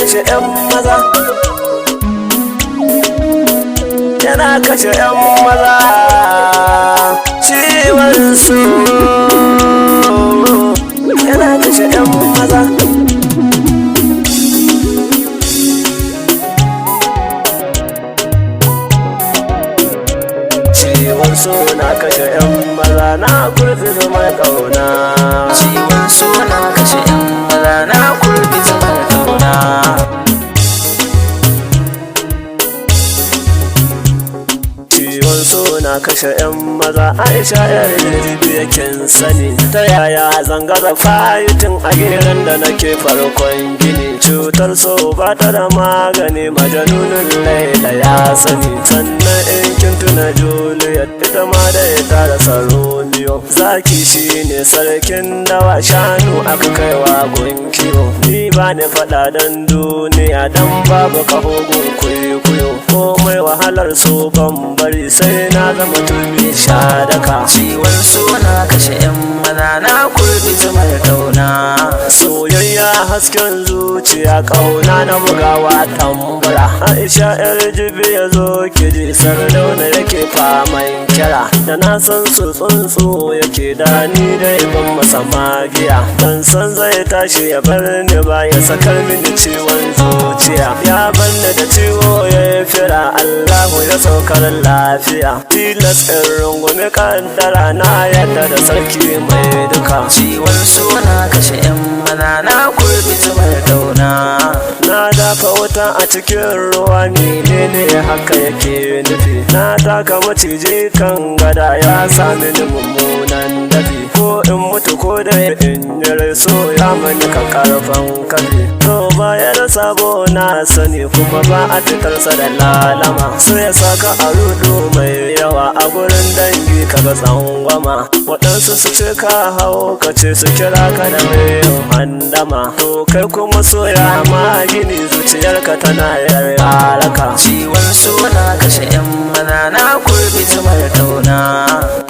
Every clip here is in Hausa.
kashe 'yan maza, yana kashe 'yan maza. Ciwon so yana kashe 'yan maza. Ciwon so na kashe 'yan maza, na kurfi zama kauna. Ciwon so na kashe 'yan maza, na kurfi zama kauna. Ciwon so na kashe 'yan maza, Aisha yar jibi kin sani. Ta yaya zanga da fayitin a gidan da nake farkon gini. Cutar so ba ta da magani, majanunin Laila ya sani. Sannan in kin tuna Juliet, ita ma da ita da Romeo. Zaki shine sarkin dawa, shanu aka kaiwa gun kiwo. Ni ba ni faɗa dan duniya, dan babu kaho gun kuyo. Komai wahalar so ban bari, sai na zama turmi shadaka. Ciwon so na kashe 'yan maza, na kurbi zamar kauna. Soyayya hasken zuciya, kauna na bugawa tambura. Aisha yar jibi ya zo kiji, Sardauna yake faman kira. Da na san su tsuntsu yake da ni dai ban masa magiya. Dan san zai tashi ya bar ni ba, ya sakar mini ciwon zuciya. Ya bar ni da ciwo ya fira, Allahu ya saukar lafiya. Tilas in rungume kaddara, na yadda da sarki mai duka. Ciwon so na kashe 'yan maza, na kurbi zamar kauna. Na dafa wuta a cikin ruwa, menene haka yake nufi? Na taka maciji kan gada, ya sami ni mummunan dafi. Ko in mutu ko da in yi so, ya mani ka karfan kafi. To bayar sabo na sani, kuma ba a fitarsa da lalama. Sai ya saka a rudu mai yawa, a gurin dangi kaga tsangwama. Waɗansu su ce ka hau, ka ce su kira ka da mai handama. To kai kuma soya ma gini, zuciyarka tana yarka. Ciwon so na kashe 'yan maza, na kurbi zamar kauna.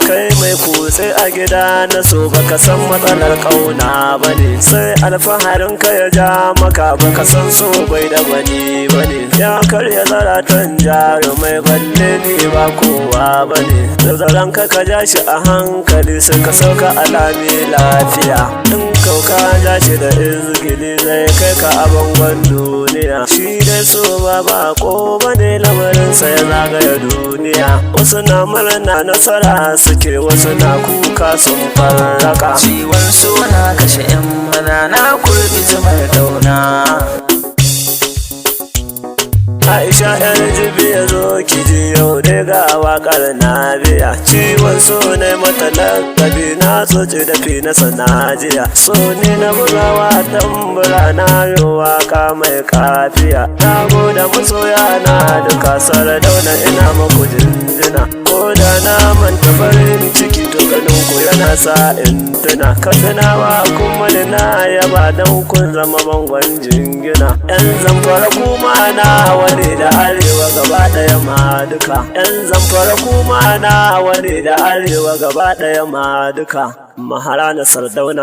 Kai mai kutse a gida na so, baka san matsalar kauna bane. Sai alfaharin ka ya ja maka, baka san so bai da wani bane. Ya karya zaratan jarumai, balle ni ba kowa bane. Da zaran ka ja shi a hankali, sai ka sauka alami lafiya. In kauka ja shi da izgili, zai kai ka a bangon duniya. Shi dai so ba bako bane, lamarinsa ya zagaya duniya. Wasu na murna nasara suke, wasu na kuka sun farraka. Ciwon so na kashe 'yan maza, na kurbi zamar kauna. Aisha yar jibi ya zo kiji, yau dai ga wakar na biya. Ciwon so ne mata lakabi, na tsoci da fi na sanajiya. So ne na bugawa tambura, na yi waka mai kafiya. Na goda masoya na duka, Sardauna ina maku jinjina. Ko da na manta farin ciki, to ganin ku yana sa in tuna. Katsinawa kuma da na yaba, dan kun zama bangon jingina. 'Yan Zamfara kuma na wani da arewa gaba ɗaya ma duka. 'Yan Zamfara kuma na wani da arewa gaba ɗaya ma duka. Mahara na Sardauna.